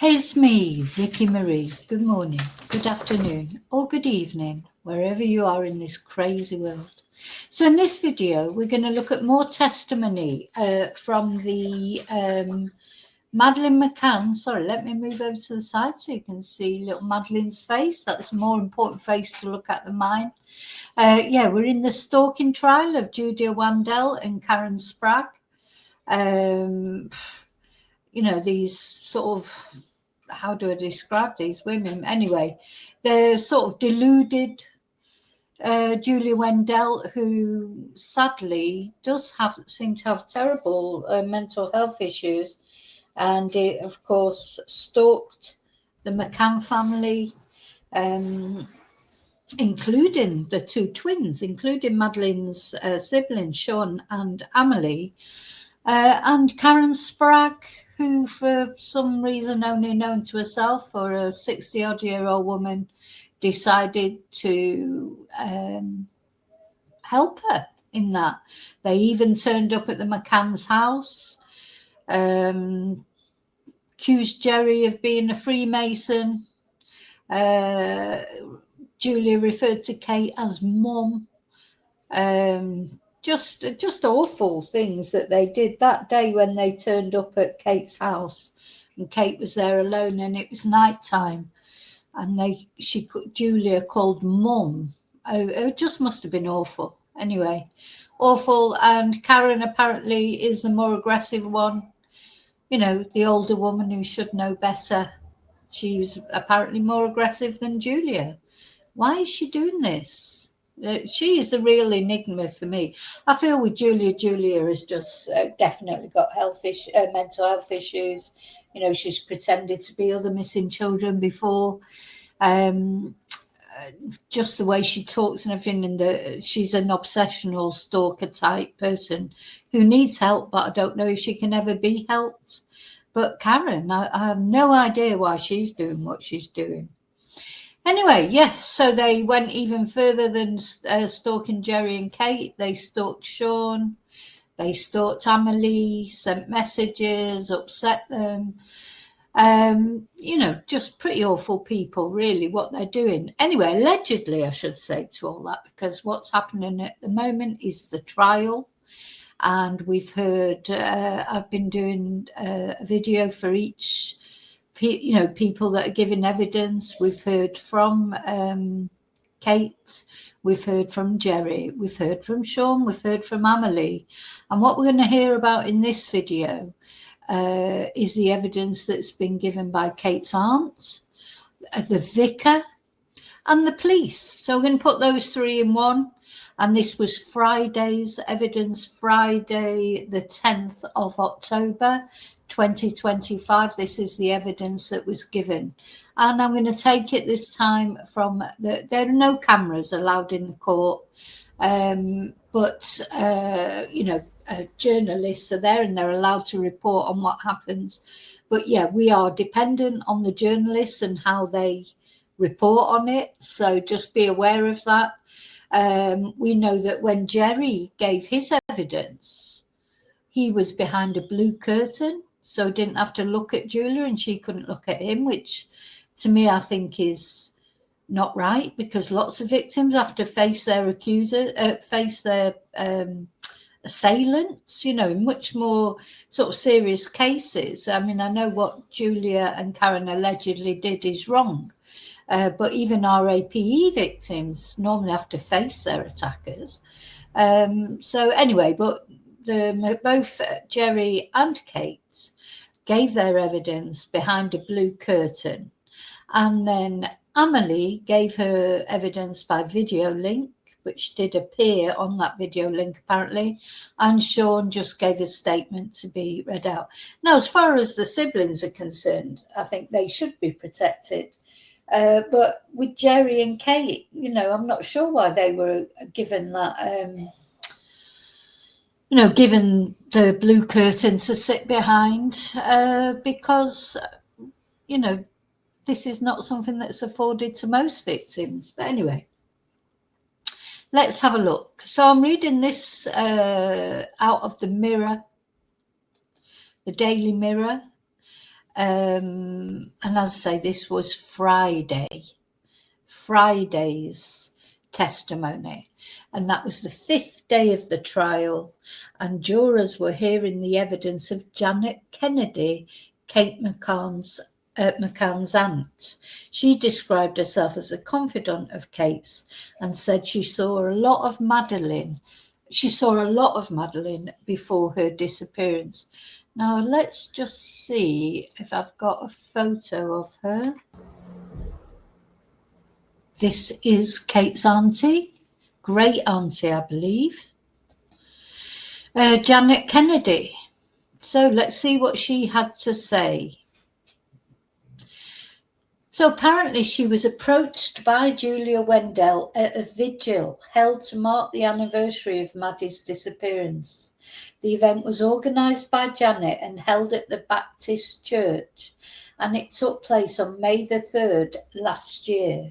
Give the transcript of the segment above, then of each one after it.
It's me, Vicky Marie. Good morning, good afternoon, or good evening, wherever you are in this crazy world. So in this video, we're going to look at more testimony from the Madeleine McCann. Sorry, let me move over to the side so you can see little Madeleine's face. That's a more important face to look at than mine. Yeah, we're in the stalking trial of Julia Wandelt and Karen Spragg. You know, these sort of, how do I describe these women? Anyway, they're sort of deluded Julia Wandelt, who sadly does seem to have terrible mental health issues, and it, of course, stalked the McCann family, including the two twins, including Madeleine's siblings, Sean and Amelie, and Karen Spragg, who for some reason only known to herself, or a 60-odd-year-old woman, decided to help her in that. They even turned up at the McCann's house, accused Gerry of being a Freemason. Julia referred to Kate as mum. Just awful things that they did that day when they turned up at Kate's house, and Kate was there alone, and it was night time, and Julia called mum. It just must have been awful. Anyway, awful. And Karen apparently is the more aggressive one, you know, the older woman who should know better. She's apparently more aggressive than Julia. Why is she doing this? She is the real enigma for me. I feel with Julia has just definitely got mental health issues. You know, she's pretended to be other missing children before. Just the way she talks and everything, and she's an obsessional stalker type person who needs help, but I don't know if she can ever be helped. But Karen, I have no idea why she's doing what she's doing. Anyway, yeah, so they went even further than stalking Gerry and Kate. They stalked Sean, they stalked Amelie, sent messages, upset them. You know, just pretty awful people, really, what they're doing. Anyway, allegedly, I should say to all that, because what's happening at the moment is the trial. And we've heard, I've been doing a video for each people that are giving evidence. We've heard from Kate, we've heard from Gerry, we've heard from Sean, we've heard from Amelie. And what we're going to hear about in this video is the evidence that's been given by Kate's aunt, the vicar, and the police. So we're going to put those three in one. And this was Friday's evidence, Friday the 10th of October 2025. This is the evidence that was given. And I'm going to take it this time from, there are no cameras allowed in the court, but journalists are there and they're allowed to report on what happens. But yeah, we are dependent on the journalists and how they report on it. So just be aware of that. We know that when Gerry gave his evidence, he was behind a blue curtain, so didn't have to look at Julia and she couldn't look at him, which to me I think is not right, because lots of victims have to face their assailants, you know, in much more sort of serious cases. I mean, I know what Julia and Karen allegedly did is wrong. But even RAPE victims normally have to face their attackers. So anyway, but both Gerry and Kate gave their evidence behind a blue curtain. And then Amelie gave her evidence by video link, which did appear on that video link apparently. And Sean just gave a statement to be read out. Now, as far as the siblings are concerned, I think they should be protected. But with Gerry and Kate, you know, I'm not sure why they were given that, given the blue curtain to sit behind, because, you know, this is not something that's afforded to most victims. But anyway, let's have a look. So I'm reading this out of the Mirror, the Daily Mirror. And as I say, this was Friday's testimony, and that was the 5th day of the trial, and jurors were hearing the evidence of Janet Kennedy, Kate McCann's aunt. She described herself as a confidant of Kate's and said she saw a lot of Madeleine before her disappearance. Now let's just see if I've got a photo of her. This is Kate's auntie, great auntie, I believe, Janet Kennedy. So let's see what she had to say. So apparently she was approached by Julia Wandelt at a vigil held to mark the anniversary of Maddie's disappearance. The event was organised by Janet and held at the Baptist Church, and it took place on May the 3rd last year.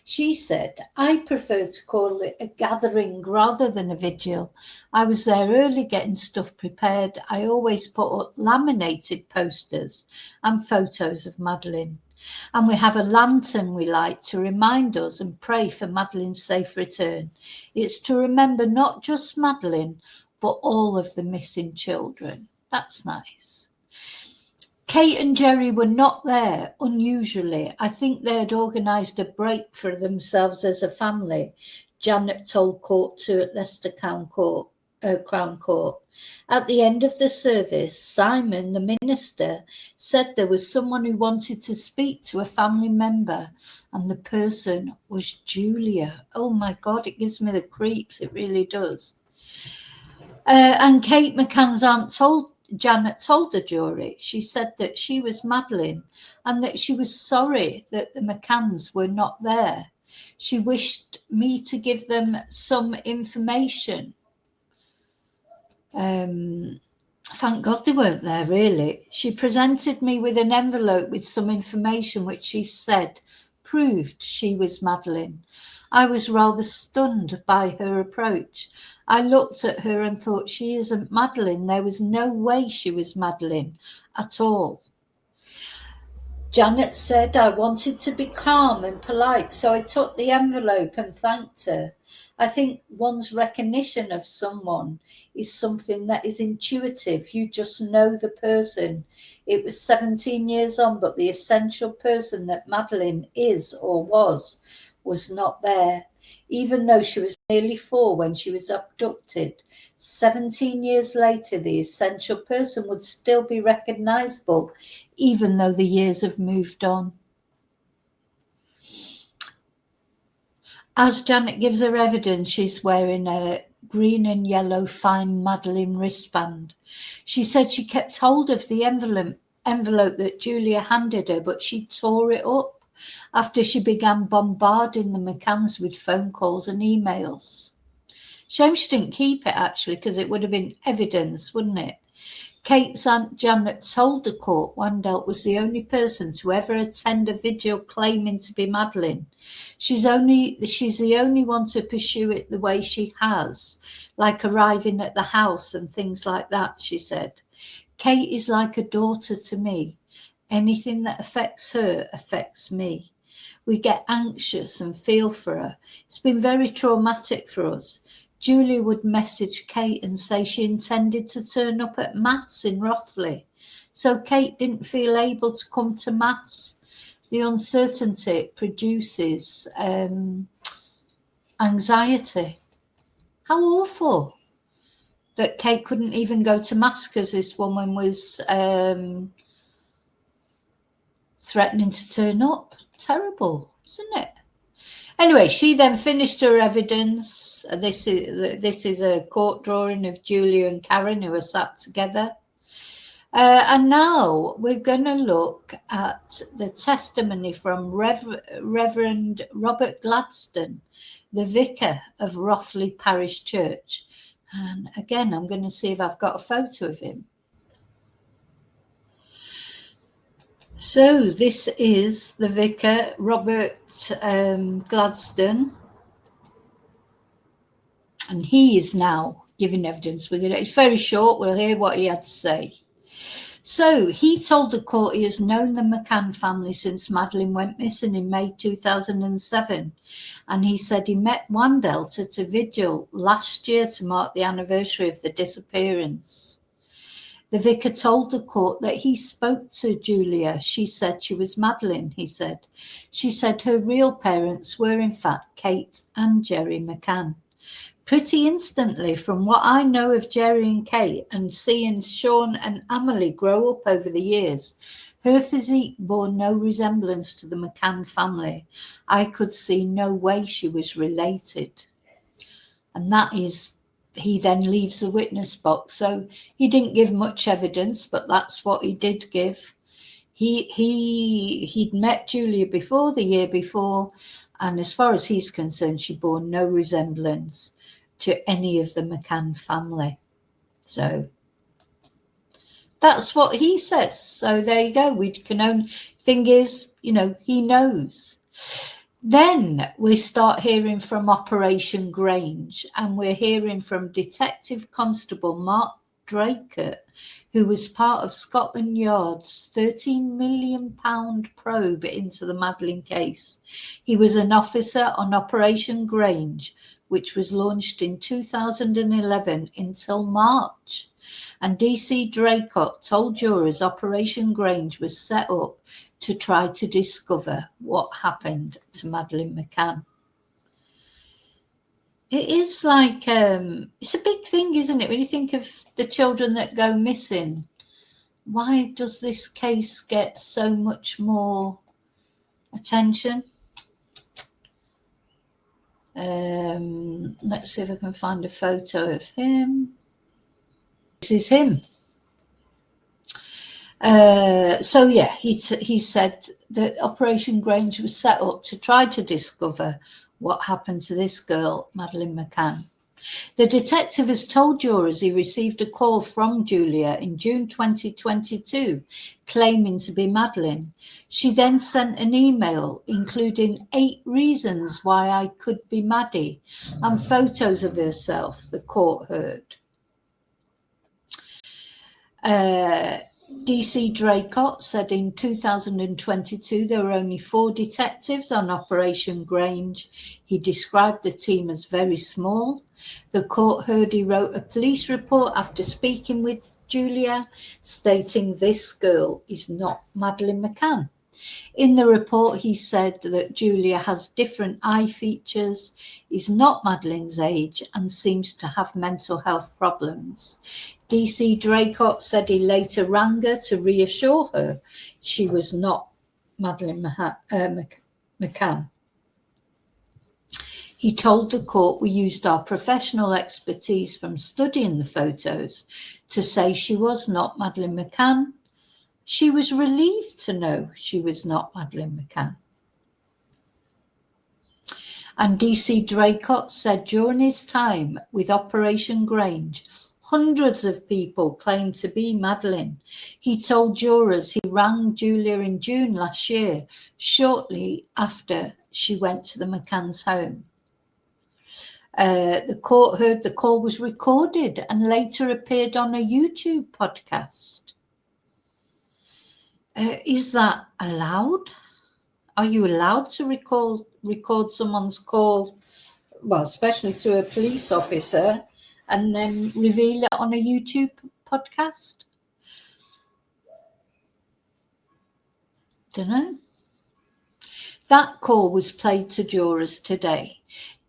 She said, "I prefer to call it a gathering rather than a vigil. I was there early getting stuff prepared. I always put up laminated posters and photos of Madeleine. And we have a lantern we light to remind us and pray for Madeleine's safe return. It's to remember not just Madeleine, but all of the missing children." That's nice. Kate and Gerry were not there, unusually. I think they had organised a break for themselves as a family, Janet told Court 2 at Leicester Crown Court. At the end of the service, Simon, the minister, said there was someone who wanted to speak to a family member, and the person was Julia. Oh my God, it gives me the creeps, it really does. And Kate McCann's aunt Janet told the jury, she said that she was Madeleine and that she was sorry that the McCanns were not there. She wished me to give them some information. Thank God they weren't there, really. She presented me with an envelope with some information which she said proved she was Madeleine. I was rather stunned by her approach. I looked at her and thought, she isn't Madeleine. There was no way she was Madeleine at all. Janet said I wanted to be calm and polite, so I took the envelope and thanked her. I think one's recognition of someone is something that is intuitive. You just know the person. It was 17 years on, but the essential person that Madeleine is or was not there. Even though she was nearly 4 when she was abducted, 17 years later, the essential person would still be recognisable, even though the years have moved on. As Janet gives her evidence, she's wearing a green and yellow fine Madeleine wristband. She said she kept hold of the envelope that Julia handed her, but she tore it up after she began bombarding the McCanns with phone calls and emails. Shame she didn't keep it, actually, because it would have been evidence, wouldn't it? Kate's aunt Janet told the court Wandelt was the only person to ever attend a vigil claiming to be Madeleine. She's the only one to pursue it the way she has, like arriving at the house and things like that, she said. Kate is like a daughter to me. Anything that affects her affects me. We get anxious and feel for her. It's been very traumatic for us. Julia would message Kate and say she intended to turn up at Mass in Rothley. So Kate didn't feel able to come to Mass. The uncertainty it produces anxiety. How awful that Kate couldn't even go to Mass because this woman was threatening to turn up. Terrible, isn't it? Anyway, she then finished her evidence. This is a court drawing of Julia and Karen who are sat together. And now we're going to look at the testimony from Reverend Robert Gladstone, the Vicar of Rothley Parish Church. And again, I'm going to see if I've got a photo of him. So this is the Vicar, Robert Gladstone, and he is now giving evidence. It's very short. We'll hear what he had to say. So he told the court he has known the McCann family since Madeleine went missing in May 2007. And he said he met Wandelt at a vigil last year to mark the anniversary of the disappearance. The vicar told the court that he spoke to Julia. She said she was Madeleine, he said. She said her real parents were in fact Kate and Gerry McCann. Pretty instantly, from what I know of Gerry and Kate and seeing Sean and Amelie grow up over the years, her physique bore no resemblance to the McCann family. I could see no way she was related. And that is, he then leaves the witness box. So he didn't give much evidence, but that's what he did give. He'd met Julia before, the year before, and as far as he's concerned, she bore no resemblance to any of the McCann family. So that's what he says. So there you go. We can only, thing is, he knows. Then we start hearing from Operation Grange, and we're hearing from Detective Constable Mark Draycott, who was part of Scotland Yard's £13 million probe into the Madeleine case. He was an officer on Operation Grange, which was launched in 2011 until March. And DC Draycott told jurors Operation Grange was set up to try to discover what happened to Madeleine McCann. It is like, it's a big thing, isn't it? When you think of the children that go missing, why does this case get so much more attention? Let's see if I can find a photo of him. This is him. So yeah, he said that Operation Grange was set up to try to discover what happened to this girl, Madeleine McCann. The detective has told jurors he received a call from Julia in June 2022 claiming to be Madeleine. She then sent an email including 8 reasons why I could be Maddie and photos of herself, the court heard. DC Draycott said in 2022 there were only 4 detectives on Operation Grange. He described the team as very small. The court heard he wrote a police report after speaking with Julia, stating this girl is not Madeleine McCann. In the report, he said that Julia has different eye features, is not Madeleine's age, and seems to have mental health problems. DC Draycott said he later rang her to reassure her she was not Madeleine McCann. He told the court we used our professional expertise from studying the photos to say she was not Madeleine McCann. She was relieved to know she was not Madeleine McCann. And DC Draycott said during his time with Operation Grange, hundreds of people claimed to be Madeleine. He told jurors he rang Julia in June last year, shortly after she went to the McCann's home. The court heard the call was recorded and later appeared on a YouTube podcast. Is that allowed? Are you allowed to record someone's call, well, especially to a police officer, and then reveal it on a YouTube podcast? Don't know. That call was played to jurors today.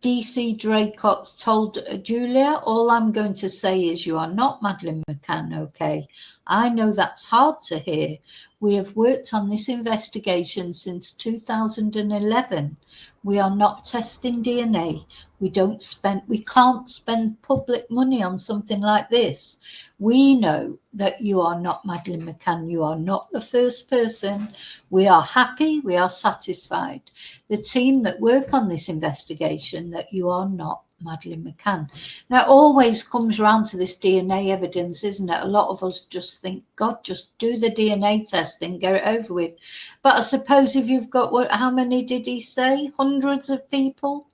DC Draycott told Julia, all I'm going to say is you are not Madeleine McCann, okay? I know that's hard to hear. We have worked on this investigation since 2011. We are not testing DNA. We can't spend public money on something like this. We know that you are not Madeleine McCann. You are not the first person. We are happy. We are satisfied. The team that work on this investigation that you are not Madeleine McCann. Now, it always comes round to this DNA evidence, isn't it? A lot of us just think, God, just do the DNA testing, get it over with. But I suppose if you've got, how many did he say? Hundreds of people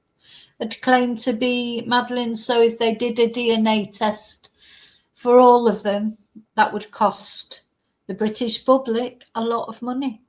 had claimed to be Madeleine. So if they did a DNA test for all of them, that would cost the British public a lot of money.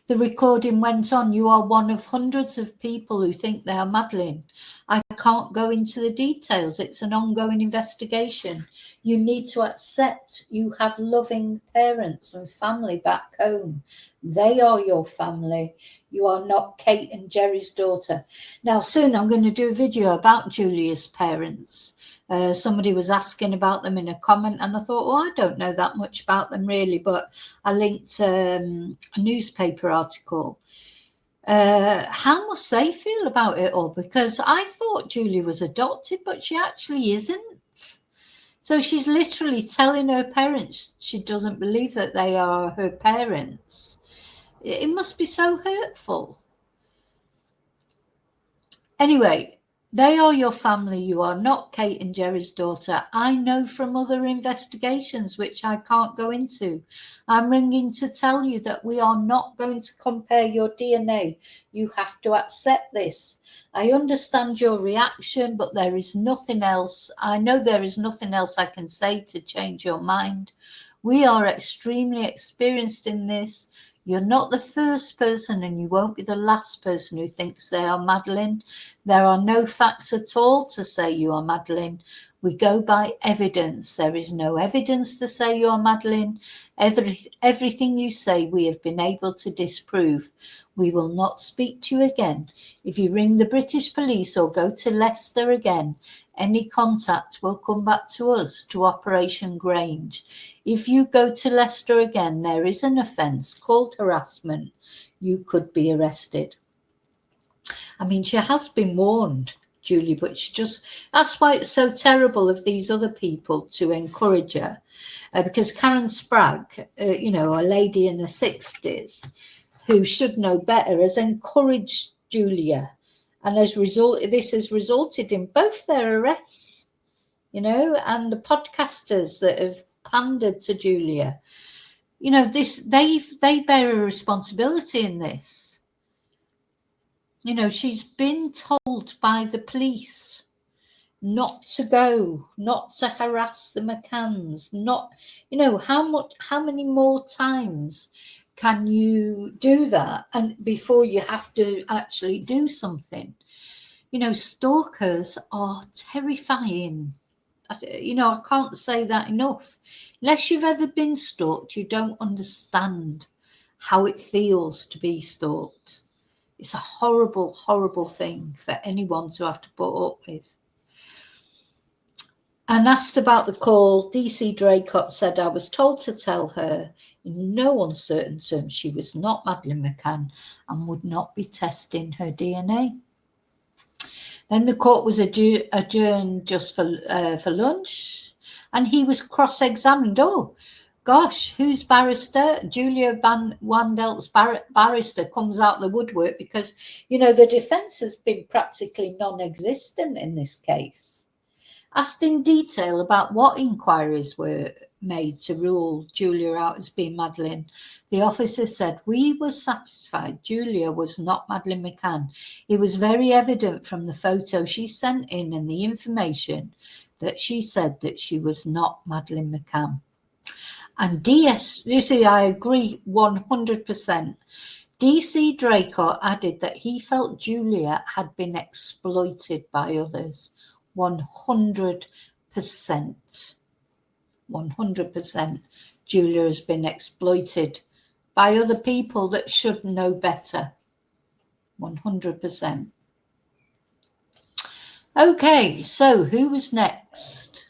The recording went on. You are one of hundreds of people who think they are Madeleine. I can't go into the details. It's an ongoing investigation. You need to accept you have loving parents and family back home. They are your family. You are not Kate and Gerry's daughter. Now, soon I'm going to do a video about Julia's parents. Somebody was asking about them in a comment, and I thought, well, I don't know that much about them really, but I linked a newspaper article. How must they feel about it all? Because I thought Julia was adopted, but she actually isn't. So she's literally telling her parents she doesn't believe that they are her parents. It must be so hurtful. Anyway, they are your family. You are not Kate and Gerry's daughter. I know from other investigations, which I can't go into. I'm ringing to tell you that we are not going to compare your DNA. You have to accept this. I understand your reaction, but there is nothing else. I know there is nothing else I can say to change your mind. We are extremely experienced in this. You're not the first person, and you won't be the last person who thinks they are Madeleine. There are no facts at all to say you are Madeleine. We go by evidence. There is no evidence to say you are Madeleine. Everything you say we have been able to disprove. We will not speak to you again. If you ring the British police or go to Leicester again, any contact will come back to us, to Operation Grange. If you go to Leicester again, there is an offence called harassment. You could be arrested. I mean, she has been warned, Julie, but that's why it's so terrible of these other people to encourage her. Because Karen Spragg, a lady in the 60s who should know better, has encouraged Julia. And this has resulted in both their arrests, and the podcasters that have pandered to Julia. They bear a responsibility in this. She's been told by the police not to go, not to harass the McCanns, how many more times can you do that and before you have to actually do something? Stalkers are terrifying. I can't say that enough. Unless you've ever been stalked, you don't understand how it feels to be stalked. It's a horrible, horrible thing for anyone to have to put up with. And asked about the call, DC Draycott said, I was told to tell her in no uncertain terms she was not Madeleine McCann and would not be testing her DNA. Then the court was adjourned just for lunch, and he was cross-examined. Oh, gosh, who's barrister? Julia Wandelt's barrister comes out the woodwork because, the defence has been practically non-existent in this case. Asked in detail about what inquiries were made to rule Julia out as being Madeleine, the officer said, we were satisfied Julia was not Madeleine McCann. It was very evident from the photo she sent in and the information that she said that she was not Madeleine McCann. And I agree 100%. DC DC added that he felt Julia had been exploited by others. 100%. 100%. Julia has been exploited by other people that should know better. 100%. Okay, so who was next?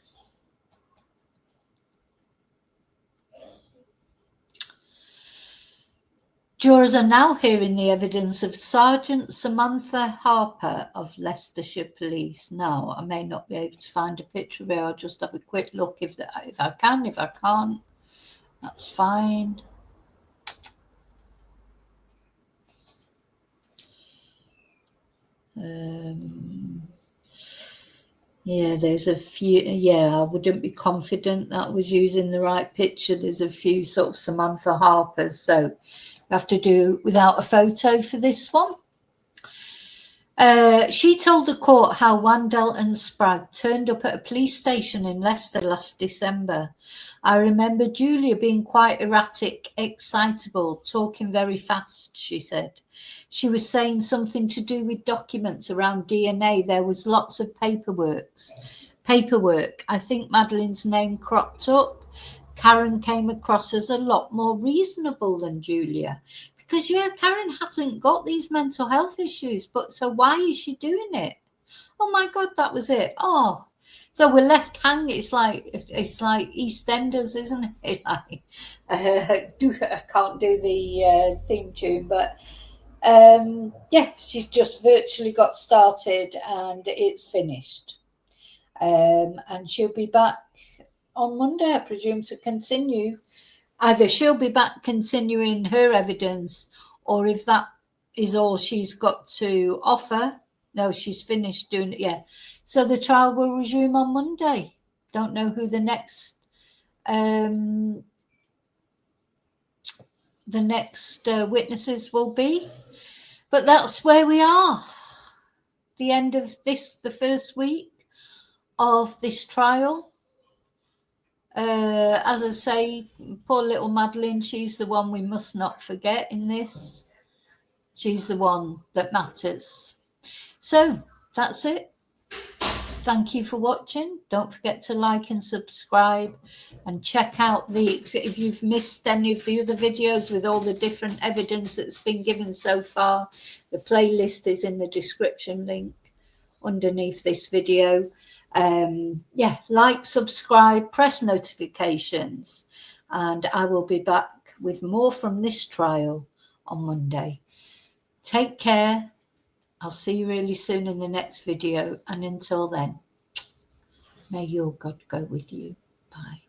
Jurors are now hearing the evidence of Sergeant Samantha Harper of Leicestershire Police. Now, I may not be able to find a picture of her. I'll just have a quick look if I can. If I can't, that's fine. Yeah, there's a few. Yeah, I wouldn't be confident that I was using the right picture. There's a few sort of Samantha Harpers, so I have to do without a photo for this one. She told the court how Wandelt and Spragg turned up at a police station in Leicester last December. I remember Julia being quite erratic, excitable, talking very fast, she said. She was saying something to do with documents around DNA. There was lots of paperwork. I think Madeleine's name cropped up. Karen came across as a lot more reasonable than Julia. Because, yeah, Karen hasn't got these mental health issues, but so why is she doing it? Oh, my God, that was it. Oh, so we're left hanging. It's like EastEnders, isn't it? Like, I can't do the theme tune, but yeah, she's just virtually got started and it's finished. And she'll be back on Monday, I presume, to continue. Either she'll be back continuing her evidence, or if that is all she's got to offer, no, she's finished doing it. Yeah. So the trial will resume on Monday. Don't know who the next witnesses will be, but that's where we are. The end of the first week of this trial. As I say, poor little Madeleine, she's the one we must not forget in this. She's the one that matters. So that's it. Thank you for watching. Don't forget to like and subscribe and check out if you've missed any of the other videos with all the different evidence that's been given so far, the playlist is in the description link underneath this video. Yeah, like, subscribe, press notifications, and I will be back with more from this trial on Monday. Take care. I'll see you really soon in the next video, and until then, may your God go with you. Bye.